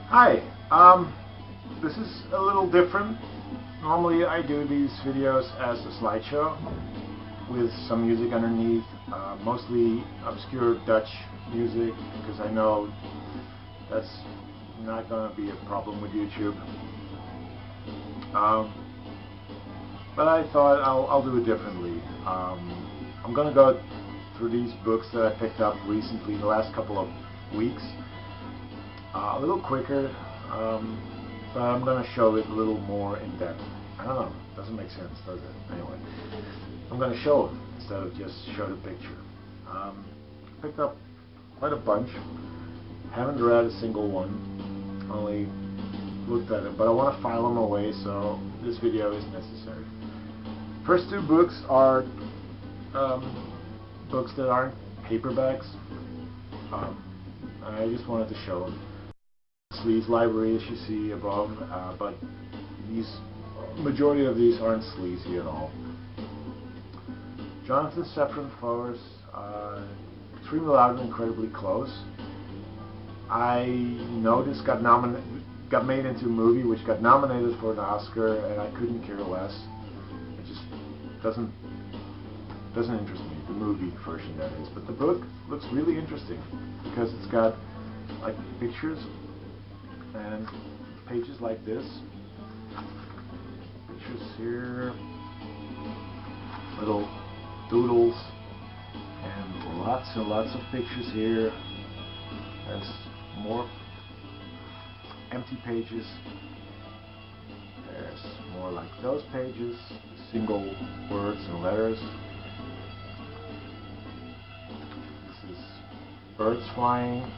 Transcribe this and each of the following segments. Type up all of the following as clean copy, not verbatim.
Hi, this is a little different. Normally I do these videos as a slideshow with some music underneath, mostly obscure Dutch music, because I know that's not going to be a problem with YouTube. But I thought I'll do it differently. I'm going to go through these books that I picked up recently, the last couple of weeks. A little quicker, but I'm going to show it a little more in depth. I don't know, doesn't make sense, does it? Anyway, I'm going to show it instead of just show the picture. Picked up quite a bunch, haven't read a single one, only looked at it, but I want to file them away, so this video is necessary. First two books are books that aren't paperbacks. I just wanted to show them. Sleaze Library, as you see above, but these majority of these aren't sleazy at all. Jonathan Safran Foer's Extremely Loud and Incredibly Close. I know this got made into a movie, which got nominated for an Oscar, and I couldn't care less. It just doesn't interest me, the movie version that is. But the book looks really interesting because it's got like pictures and pages like this. Pictures here, little doodles, and lots of pictures here. There's more empty pages. There's more like those pages, single words and letters. This is birds flying.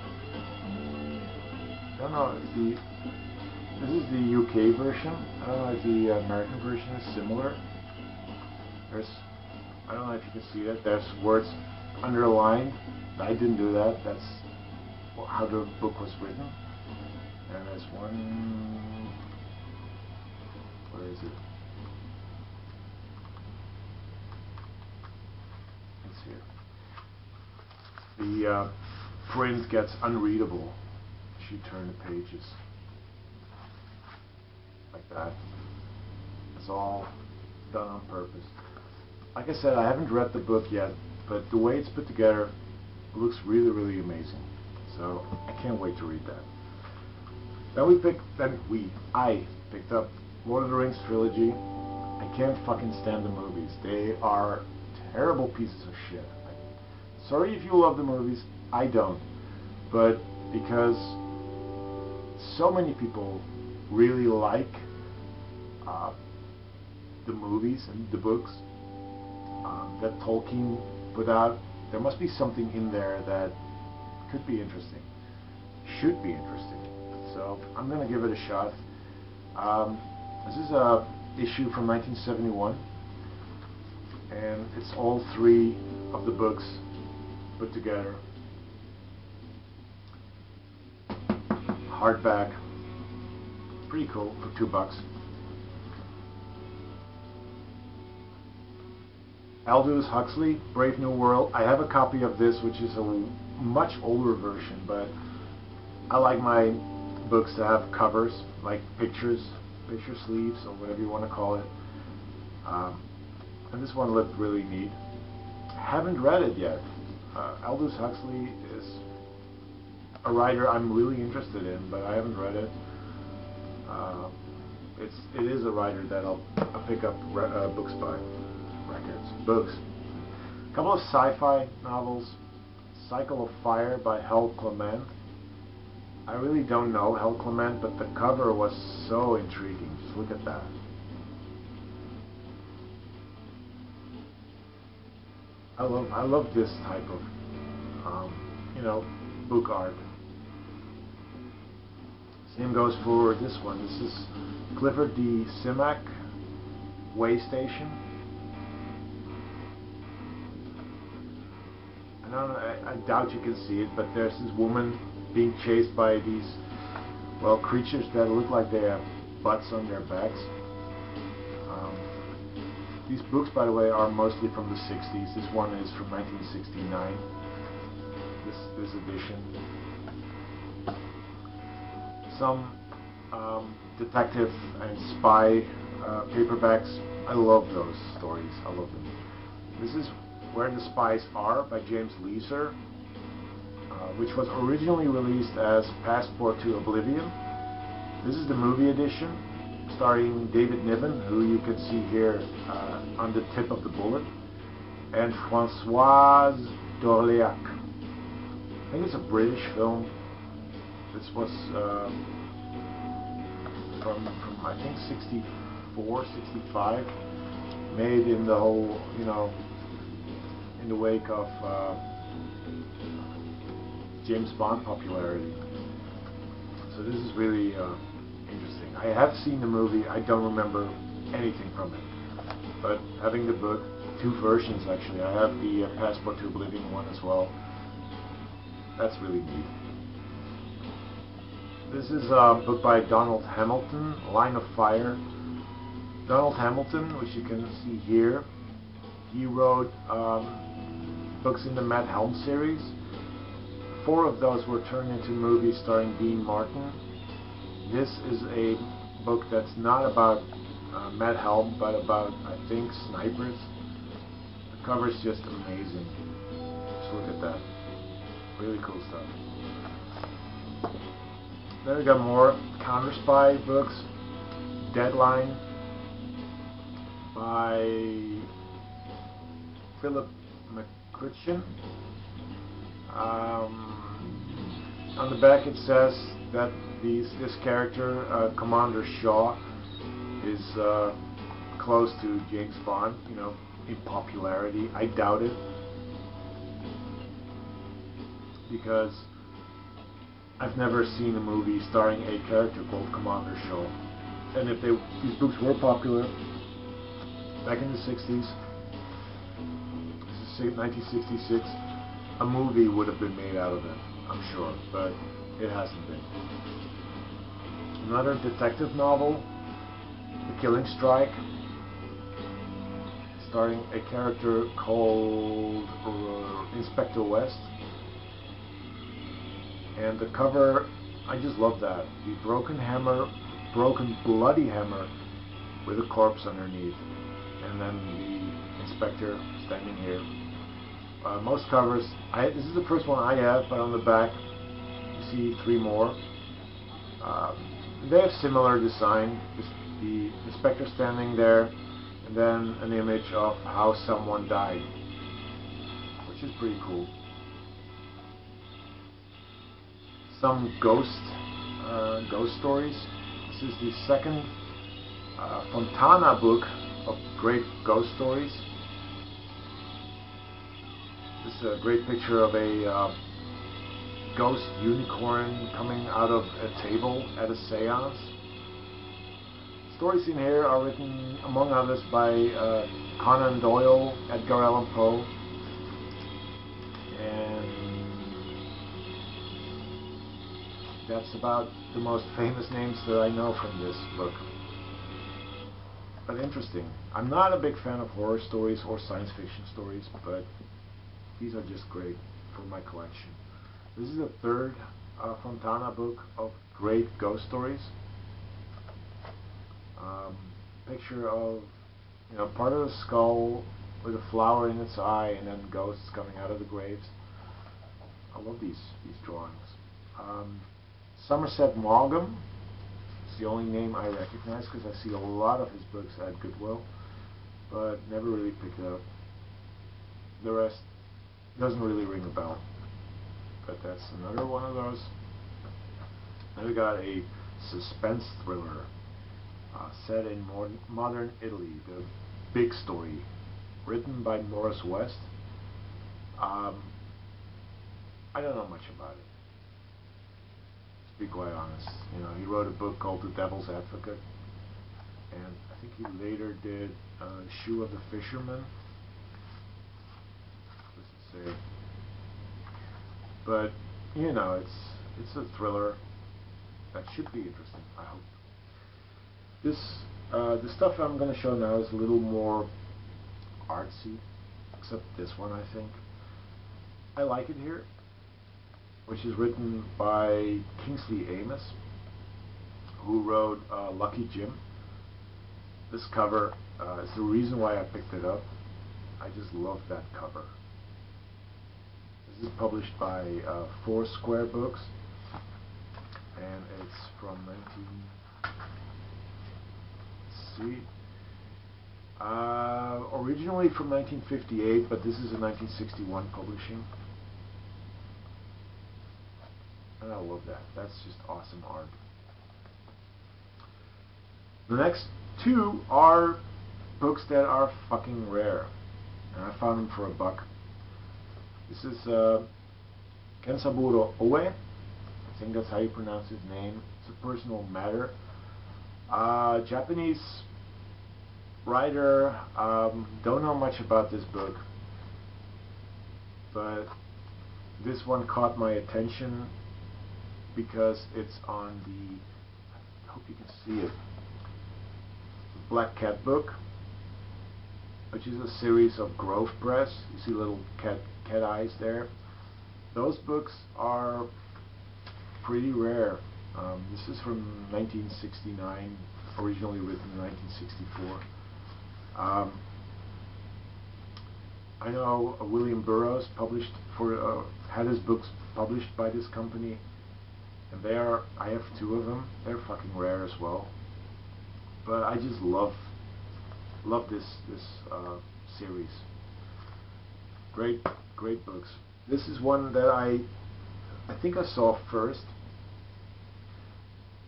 I don't know if this is the UK version. I don't know if the American version is similar. I don't know if you can see that. There's words underlined. I didn't do that. That's how the book was written. And there's one. Where is it? It's here. The print gets unreadable. You turn the pages like that. It's all done on purpose. Like I said, I haven't read the book yet, but the way it's put together looks really, really amazing. So I can't wait to read that. I picked up Lord of the Rings trilogy. I can't fucking stand the movies. They are terrible pieces of shit. Sorry if you love the movies, I don't. But because so many people really like the movies and the books that Tolkien put out, there must be something in there that could be interesting, should be interesting. So I'm going to give it a shot. This is a issue from 1971, and it's all three of the books put together. Hardback, pretty cool for $2. Aldous Huxley, Brave New World. I have a copy of this, which is a much older version, but I like my books to have covers, like picture sleeves, or whatever you want to call it. And this one looked really neat. Haven't read it yet. Aldous Huxley is a writer I'm really interested in, but I haven't read it. It is a writer that I'll pick up books by. Books. A couple of sci-fi novels. Cycle of Fire by Hal Clement. I really don't know Hal Clement, but the cover was so intriguing. Just look at that. I love this type of book art. Same goes for this one. This is Clifford D Simic, Way Station. I doubt you can see it, but there's this woman being chased by these, well, creatures that look like they have butts on their backs. These books, by the way, are mostly from the 60s. This one is from 1969. This edition. some detective and spy paperbacks. I love those stories. I love them. This is Where the Spies Are by James Leeser, which was originally released as Passport to Oblivion. This is the movie edition, starring David Niven, who you can see here on the tip of the bullet, and Françoise d'Orléac. I think it's a British film. This was from I think 64, 65, made in the whole, in the wake of James Bond popularity. So this is really interesting. I have seen the movie. I don't remember anything from it, but having the book, two versions actually. I have the Passport to Oblivion one as well. That's really neat. This is a book by Donald Hamilton, Line of Fire. Donald Hamilton, which you can see here, he wrote books in the Matt Helm series. 4 of those were turned into movies starring Dean Martin. This is a book that's not about Matt Helm, but about, I think, snipers. The cover is just amazing. Just look at that. Really cool stuff. Then we got more counter-spy books. Deadline by Philip McCutcheon. On the back it says that this character, Commander Shaw, is close to James Bond, in popularity. I doubt it, because I've never seen a movie starring a character called Commander Shaw. And if these books were popular back in the 60s, this is 1966, a movie would have been made out of it, I'm sure, but it hasn't been. Another detective novel, The Killing Strike, starring a character called Inspector West. And the cover, I just love that. The broken bloody hammer with a corpse underneath. And then the inspector standing here. Most covers, this is the first one I have, but on the back you see 3 more. They have similar design, just the inspector standing there, and then an image of how someone died, which is pretty cool. Some ghost stories. This is the second Fontana book of great ghost stories. This is a great picture of a ghost unicorn coming out of a table at a seance. Stories in here are written, among others, by Conan Doyle, Edgar Allan Poe, and that's about the most famous names that I know from this book. But interesting. I'm not a big fan of horror stories or science fiction stories, but these are just great for my collection. This is the third Fontana book of great ghost stories. Picture of, part of the skull with a flower in its eye, and then ghosts coming out of the graves. I love these drawings. Somerset Maugham is the only name I recognize, because I see a lot of his books at Goodwill, but never really picked it up. The rest doesn't really ring a bell, but that's another one of those. Then we got a suspense thriller set in modern Italy, The Big Story, written by Morris West. I don't know much about it, to be quite honest. He wrote a book called The Devil's Advocate, and I think he later did Shoe of the Fisherman. What does it say? But it's a thriller that should be interesting, I hope. The stuff I'm going to show now is a little more artsy, except this one, I think. I Like It Here, which is written by Kingsley Amis. who wrote Lucky Jim. This cover is the reason why I picked it up. I just love that cover. This is published by Foursquare Books, and it's from 19... originally from 1958, but this is a 1961 publishing. And I love that. That's just awesome art. The next two are books that are fucking rare, and I found them for $1. This is Kensaburo Oe. I think that's how you pronounce his name. It's a personal matter. Japanese writer. Don't know much about this book, but this one caught my attention because it's on the, I hope you can see it, Black Cat book, which is a series of Grove Press. You see little cat eyes there. Those books are pretty rare. This is from 1969, originally written in 1964. I know William Burroughs had his books published by this company, and I have 2 of them. They're fucking rare as well. But I just love this series. Great books. This is one that I think I saw first,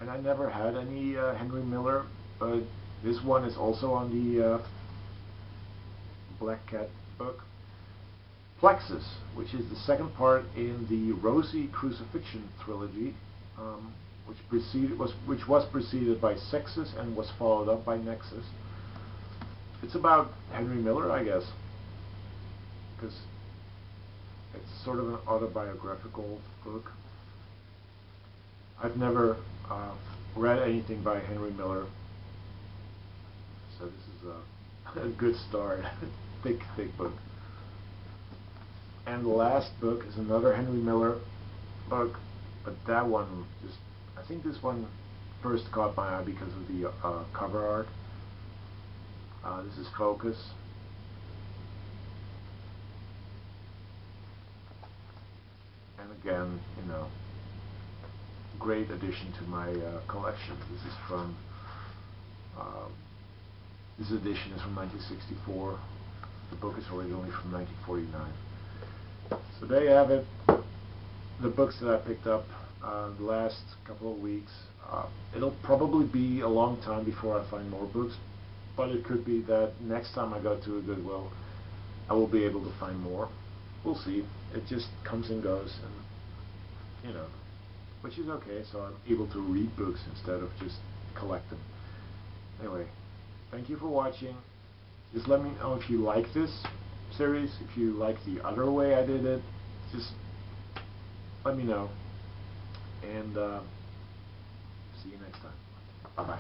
and I never had any Henry Miller, but this one is also on the Black Cat book. Plexus, which is the second part in the Rosie Crucifixion trilogy, which was preceded by Sexus and was followed up by Nexus. It's about Henry Miller, I guess, because it's sort of an autobiographical book. I've never read anything by Henry Miller, so this is a good start. thick book. And the last book is another Henry Miller book, but that one I think this one first caught my eye because of the cover art. This is Focus. And again, great addition to my collection. This is from this edition is from 1964. The book is originally from 1949. So there you have it. The books that I picked up the last couple of weeks. It'll probably be a long time before I find more books, but it could be that next time I go to a Goodwill, I will be able to find more. We'll see. It just comes and goes, and which is okay. So I'm able to read books instead of just collect them. Anyway, thank you for watching. Just let me know if you like this series, if you like the other way I did it. Just let me know, and see you next time. Bye bye.